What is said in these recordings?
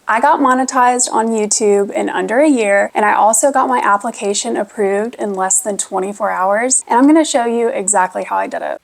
I got monetized on YouTube in under a year, and I also got my application approved in less than 24 hours, and I'm going to show you exactly how I did it.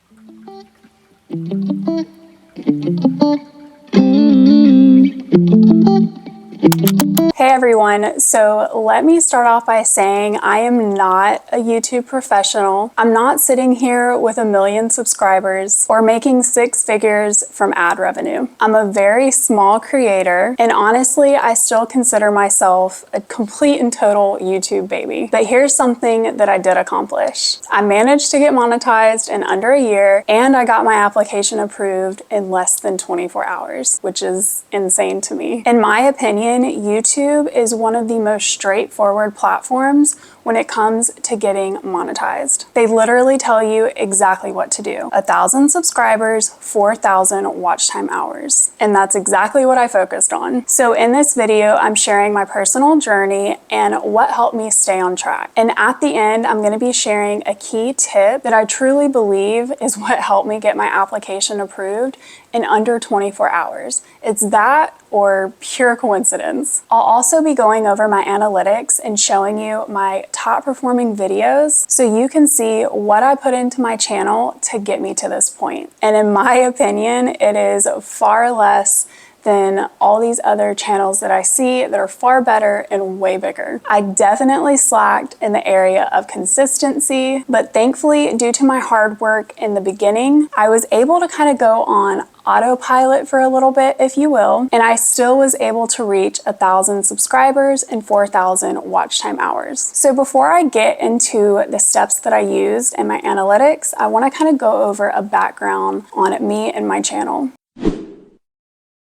Hey everyone, so let me start off by saying I am not a YouTube professional. I'm not sitting here with 1 million subscribers or making 6 figures from ad revenue. I'm a very small creator, and honestly, I still consider myself a complete and total YouTube baby. But here's something that I did accomplish. I managed to get monetized in under a year, and I got my application approved in less than 24 hours, which is insane to me. In my opinion, YouTube is one of the most straightforward platforms when it comes to getting monetized. They literally tell you exactly what to do. 1,000 subscribers, 4,000 watch time hours. And that's exactly what I focused on. So in this video, I'm sharing my personal journey and what helped me stay on track. And at the end, I'm gonna be sharing a key tip that I truly believe is what helped me get my application approved in under 24 hours. It's that or pure coincidence. I'll also be going over my analytics and showing you my top performing videos so you can see what I put into my channel to get me to this point. And in my opinion, it is far less than all these other channels that I see that are far better and way bigger. I definitely slacked in the area of consistency, but thankfully, due to my hard work in the beginning, I was able to kind of go on autopilot for a little bit, if you will, and I still was able to reach 1,000 subscribers and 4,000 watch time hours. So before I get into the steps that I used and my analytics, I want to kind of go over a background on me and my channel.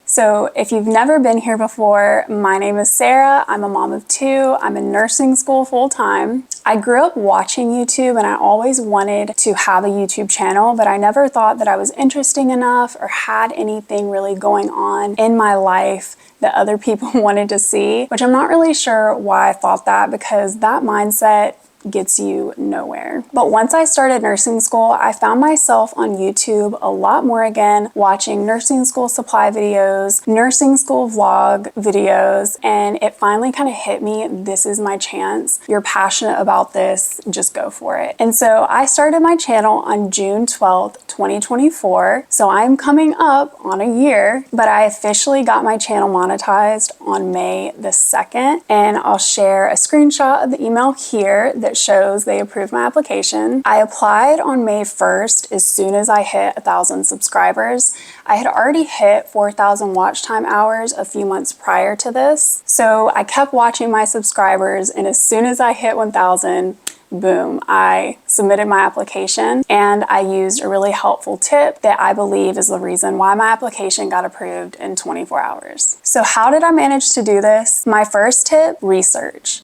So if you've never been here before, my name is Sarah. I'm a mom of 2. I'm in nursing school full-time. I grew up watching YouTube and I always wanted to have a YouTube channel, but I never thought that I was interesting enough or had anything really going on in my life that other people wanted to see, which I'm not really sure why I thought that, because that mindset gets you nowhere. But once I started nursing school, I found myself on YouTube a lot more again, watching nursing school supply videos, nursing school vlog videos, and it finally kind of hit me, this is my chance. You're passionate about this, just go for it. And so I started my channel on June 12th, 2024. So I'm coming up on a year, but I officially got my channel monetized on May the 2nd. And I'll share a screenshot of the email here that shows they approved my application. I applied on May 1st as soon as I hit 1,000 subscribers. I had already hit 4,000 watch time hours a few months prior to this. So I kept watching my subscribers, and as soon as I hit 1,000, boom, I submitted my application, and I used a really helpful tip that I believe is the reason why my application got approved in 24 hours. So how did I manage to do this? My first tip, research.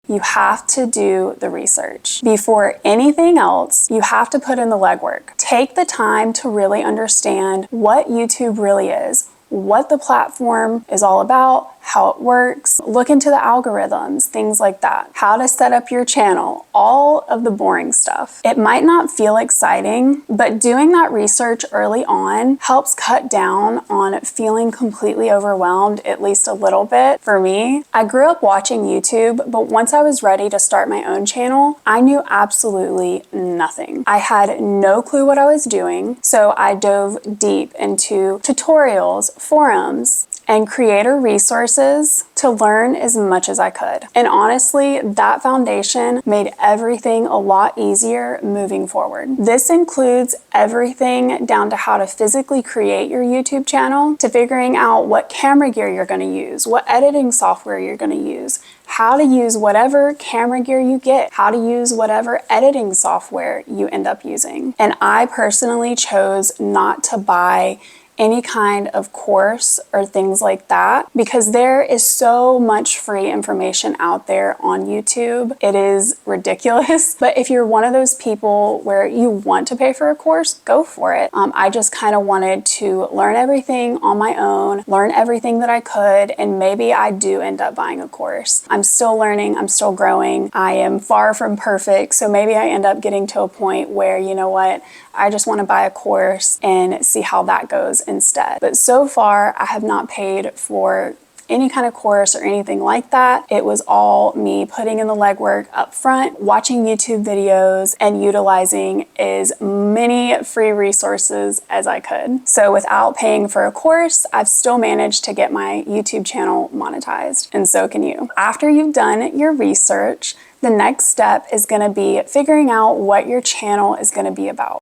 You have to do the research. Before anything else, you have to put in the legwork. Take the time to really understand what YouTube really is, what the platform is all about, how it works, look into the algorithms, things like that, how to set up your channel, all of the boring stuff. It might not feel exciting, but doing that research early on helps cut down on feeling completely overwhelmed, at least a little bit. For me, I grew up watching YouTube, but once I was ready to start my own channel, I knew absolutely nothing. I had no clue what I was doing, so I dove deep into tutorials, forums, and creator resources to learn as much as I could. And honestly, that foundation made everything a lot easier moving forward. This includes everything down to how to physically create your YouTube channel, to figuring out what camera gear you're gonna use, what editing software you're gonna use, how to use whatever camera gear you get, how to use whatever editing software you end up using. And I personally chose not to buy any kind of course or things like that, because there is so much free information out there on YouTube. It is ridiculous. But if you're one of those people where you want to pay for a course, go for it. I just kind of wanted to learn everything on my own, learn everything that I could, and maybe I do end up buying a course. I'm still learning, I'm still growing. I am far from perfect, so maybe I end up getting to a point where, you know what, I just want to buy a course and see how that goes instead. But so far, I have not paid for any kind of course or anything like that. It was all me putting in the legwork up front, watching YouTube videos, and utilizing as many free resources as I could. So without paying for a course, I've still managed to get my YouTube channel monetized, and so can you. After you've done your research, the next step is going to be figuring out what your channel is going to be about.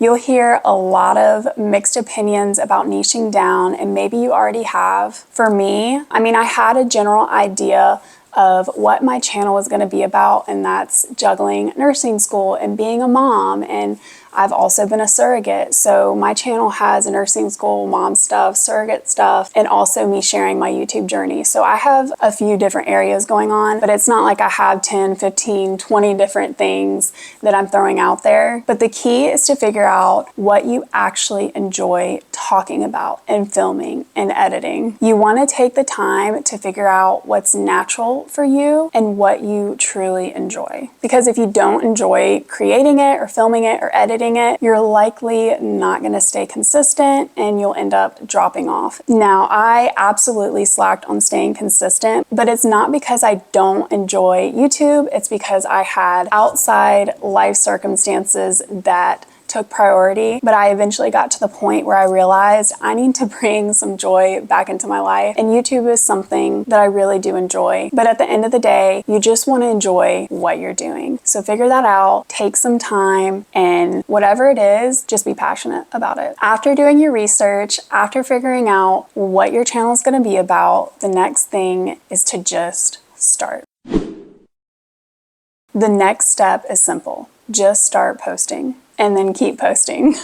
You'll hear a lot of mixed opinions about niching down, and maybe you already have. For me, I had a general idea of what my channel was going to be about, and that's juggling nursing school and being a mom, and I've also been a surrogate. So my channel has nursing school, mom stuff, surrogate stuff, and also me sharing my YouTube journey. So I have a few different areas going on, but it's not like I have 10, 15, 20 different things that I'm throwing out there. But the key is to figure out what you actually enjoy talking about and filming and editing. You want to take the time to figure out what's natural for you and what you truly enjoy. Because if you don't enjoy creating it or filming it or editing it, you're likely not going to stay consistent and you'll end up dropping off. Now, I absolutely slacked on staying consistent, but it's not because I don't enjoy YouTube. It's because I had outside life circumstances that took priority, but I eventually got to the point where I realized I need to bring some joy back into my life, and YouTube is something that I really do enjoy. But at the end of the day, you just want to enjoy what you're doing. So figure that out, take some time, and whatever it is, just be passionate about it. After doing your research, after figuring out what your channel is going to be about, the next thing is to just start. The next step is simple. Just start posting. And then keep posting.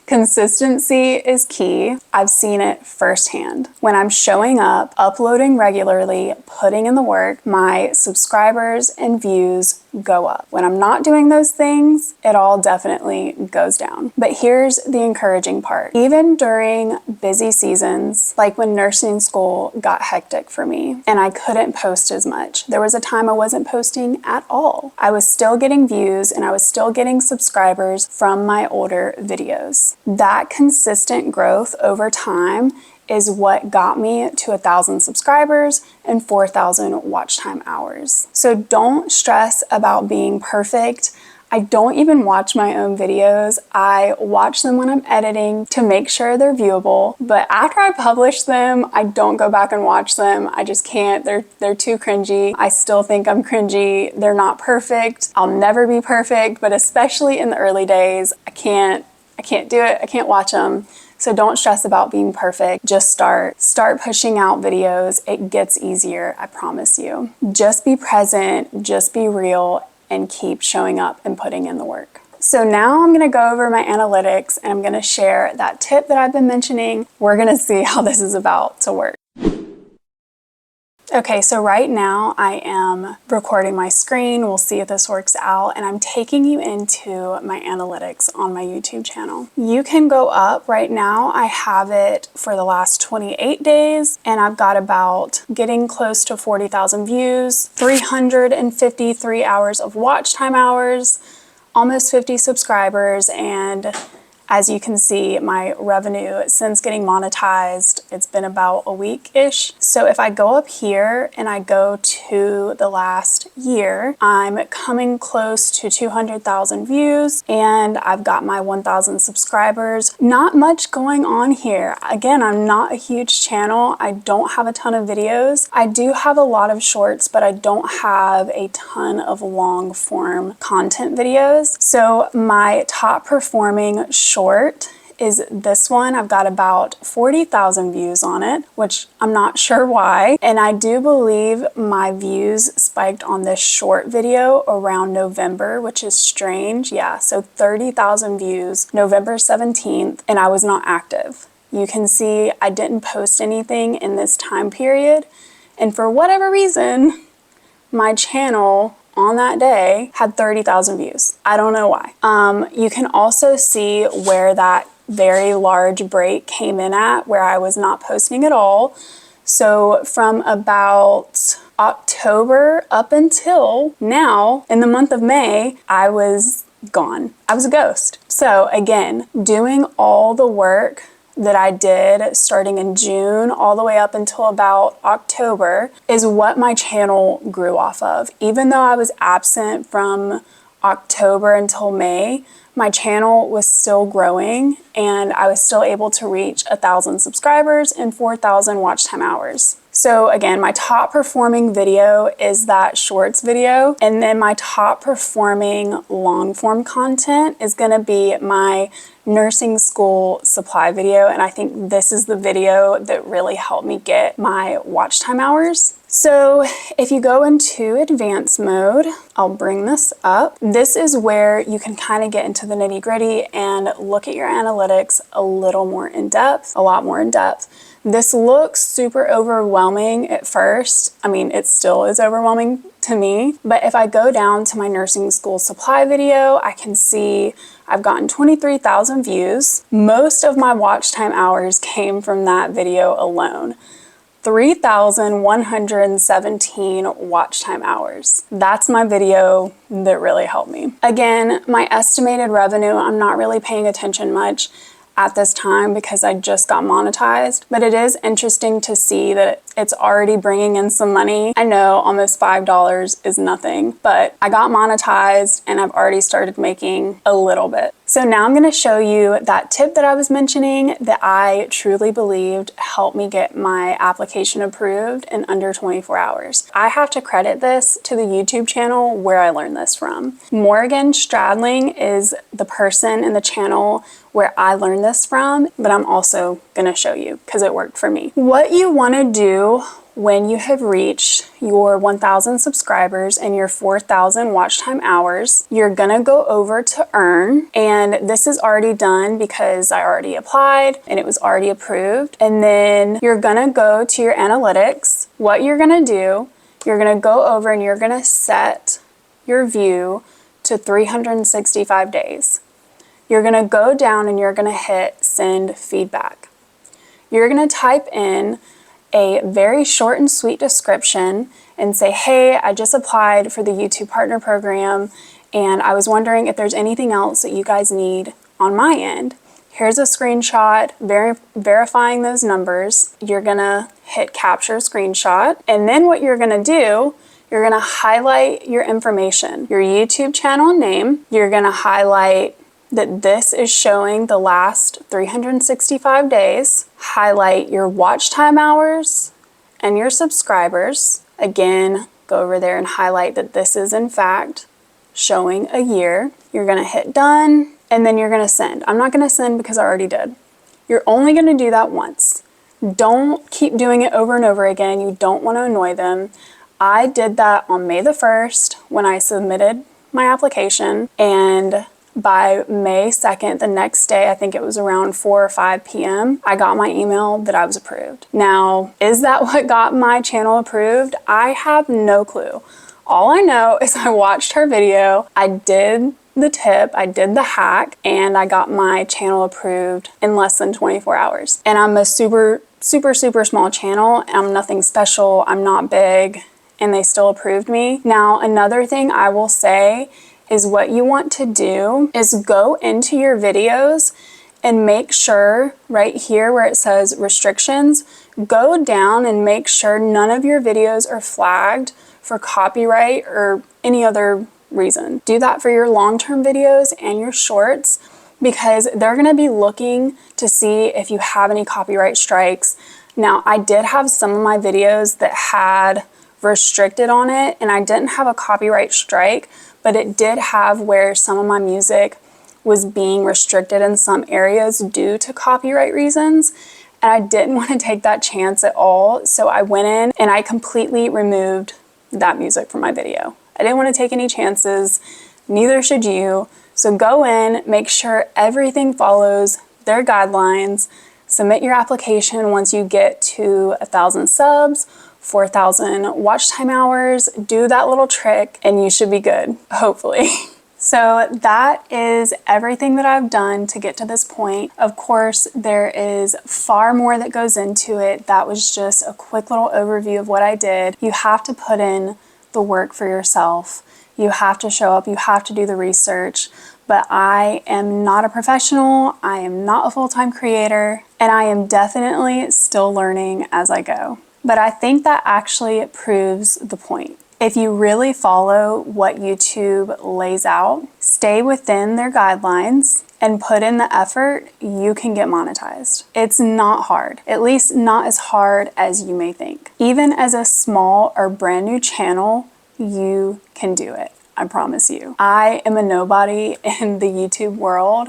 Consistency is key. I've seen it firsthand. When I'm showing up, uploading regularly, putting in the work, my subscribers and views go up. When I'm not doing those things, it all definitely goes down. But here's the encouraging part. Even during busy seasons, like when nursing school got hectic for me and I couldn't post as much, there was a time I wasn't posting at all. I was still getting views and I was still getting subscribers from my older videos. That consistent growth over time is what got me to 1,000 subscribers and 4,000 watch time hours. So don't stress about being perfect. I don't even watch my own videos. I watch them when I'm editing to make sure they're viewable. But after I publish them, I don't go back and watch them. I just can't. They're too cringy. I still think I'm cringy. They're not perfect. I'll never be perfect, but especially in the early days, I can't do it. I can't watch them. So don't stress about being perfect. Just start pushing out videos. It gets easier, I promise you. Just be present, just be real, and keep showing up and putting in the work. So now I'm gonna go over my analytics and I'm gonna share that tip that I've been mentioning. We're gonna see how this is about to work. Okay, so right now I am recording my screen. We'll see if this works out, and I'm taking you into my analytics on my YouTube channel. You can go up right now. I have it for the last 28 days, and I've got about getting close to 40,000 views, 353 hours of watch time hours, almost 50 subscribers, and as you can see, my revenue since getting monetized, it's been about a week-ish. So if I go up here and I go to the last year, I'm coming close to 200,000 views and I've got my 1,000 subscribers. Not much going on here. Again, I'm not a huge channel. I don't have a ton of videos. I do have a lot of shorts, but I don't have a ton of long form content videos. So my top performing short is this one. I've got about 40,000 views on it, which I'm not sure why. And I do believe my views spiked on this short video around November, which is strange. Yeah, so 30,000 views, November 17th, and I was not active. You can see I didn't post anything in this time period. And for whatever reason, my channel on that day had 30,000 views. I don't know why. You can also see where that very large break came in at, where I was not posting at all. So from about October up until now, in the month of May, I was gone. I was a ghost. So again, doing all the work that I did starting in June all the way up until about October is what my channel grew off of. Even though I was absent from October until May, my channel was still growing and I was still able to reach 1,000 subscribers and 4,000 watch time hours. So again, my top performing video is that shorts video, and then my top performing long form content is gonna be my nursing school supply video, and I think this is the video that really helped me get my watch time hours. So if you go into advanced mode, I'll bring this up. This is where you can kind of get into the nitty gritty and look at your analytics a little more in depth, a lot more in depth. This looks super overwhelming at first. I mean, it still is overwhelming to me, but if I go down to my nursing school supply video, I can see I've gotten 23,000 views. Most of my watch time hours came from that video alone. 3,117 watch time hours. That's my video that really helped me. Again, my estimated revenue, I'm not really paying attention much at this time because I just got monetized, but it is interesting to see that it's already bringing in some money. I know almost $5 is nothing, but I got monetized and I've already started making a little bit. So now I'm gonna show you that tip that I was mentioning that I truly believed helped me get my application approved in under 24 hours. I have to credit this to the YouTube channel where I learned this from. Morgan Stradling is the person in the channel where I learned this from, but I'm also gonna show you because it worked for me. What you wanna do when you have reached your 1,000 subscribers and your 4,000 watch time hours, you're gonna go over to earn, and this is already done because I already applied and it was already approved. And then you're gonna go to your analytics. What you're gonna do, you're gonna go over and you're gonna set your view to 365 days. You're gonna go down and you're gonna hit send feedback. You're gonna type in a very short and sweet description and say, hey, I just applied for the YouTube Partner Program and I was wondering if there's anything else that you guys need on my end. Here's a screenshot verifying those numbers. You're gonna hit capture screenshot, and then what you're gonna do, you're gonna highlight your information, your YouTube channel name. You're gonna highlight that this is showing the last 365 days. Highlight your watch time hours and your subscribers. Again, go over there and highlight that this is in fact showing a year. You're gonna hit done, and then you're gonna send. I'm not gonna send because I already did. You're only gonna do that once. Don't keep doing it over and over again. You don't wanna annoy them. I did that on May the 1st when I submitted my application, and by May 2nd, the next day, I think it was around 4 or 5 p.m., I got my email that I was approved. Now, is that what got my channel approved? I have no clue. All I know is I watched her video, I did the tip, I did the hack, and I got my channel approved in less than 24 hours. And I'm a super small channel. I'm nothing special, I'm not big, and they still approved me. Now, another thing I will say is what you want to do is go into your videos and make sure right here where it says restrictions, go down and make sure none of your videos are flagged for copyright or any other reason. Do that for your long-term videos and your shorts because they're gonna be looking to see if you have any copyright strikes. Now, I did have some of my videos that had restricted on it and I didn't have a copyright strike, but it did have where some of my music was being restricted in some areas due to copyright reasons, and I didn't want to take that chance at all, so I went in and I completely removed that music from my video. I didn't want to take any chances, neither should you, so go in, make sure everything follows their guidelines, submit your application once you get to 1,000 subs, 4,000 watch time hours, do that little trick, and you should be good, hopefully. So that is everything that I've done to get to this point. Of course, there is far more that goes into it. That was just a quick little overview of what I did. You have to put in the work for yourself. You have to show up, you have to do the research. But I am not a professional, I am not a full-time creator, and I am definitely still learning as I go. But I think that actually proves the point. If you really follow what YouTube lays out, stay within their guidelines, and put in the effort, you can get monetized. It's not hard, at least not as hard as you may think. Even as a small or brand new channel, you can do it. I promise you. I am a nobody in the YouTube world,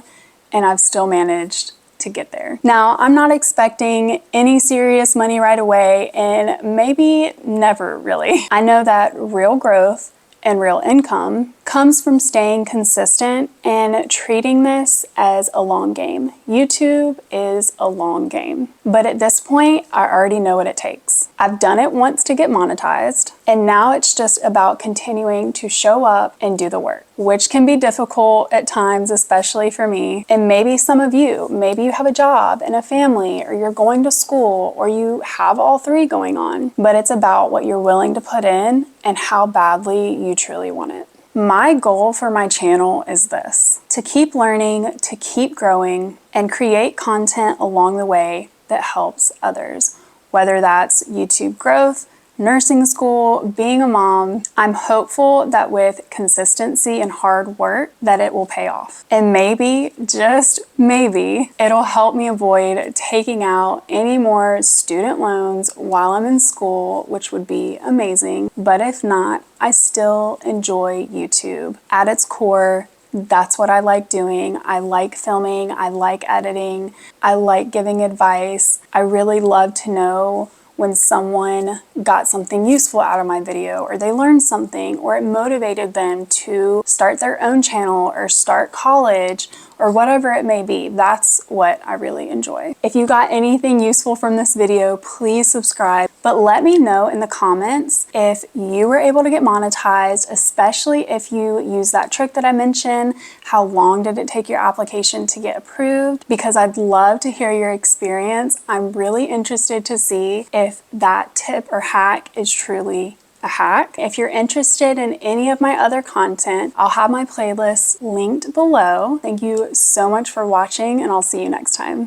and I've still managed to get there. Now, I'm not expecting any serious money right away, and maybe never really. I know that real growth and real income comes from staying consistent and treating this as a long game. YouTube is a long game. But at this point, I already know what it takes. I've done it once to get monetized, and now it's just about continuing to show up and do the work, which can be difficult at times, especially for me. And maybe some of you, maybe you have a job and a family, or you're going to school, or you have all three going on. But it's about what you're willing to put in and how badly you truly want it. My goal for my channel is this: to keep learning, to keep growing, and create content along the way that helps others, whether that's YouTube growth, nursing school, being a mom. I'm hopeful that with consistency and hard work that it will pay off. And maybe, just maybe, it'll help me avoid taking out any more student loans while I'm in school, which would be amazing. But if not, I still enjoy YouTube. At its core, that's what I like doing. I like filming, I like editing, I like giving advice. I really love to know when someone got something useful out of my video, or they learned something, or it motivated them to start their own channel or start college, or whatever it may be. That's what I really enjoy. If you got anything useful from this video, please subscribe, but let me know in the comments if you were able to get monetized, especially if you use that trick that I mentioned. How long did it take your application to get approved? Because I'd love to hear your experience. I'm really interested to see if that tip or hack is truly a hack. If you're interested in any of my other content, I'll have my playlist linked below. Thank you so much for watching, and I'll see you next time.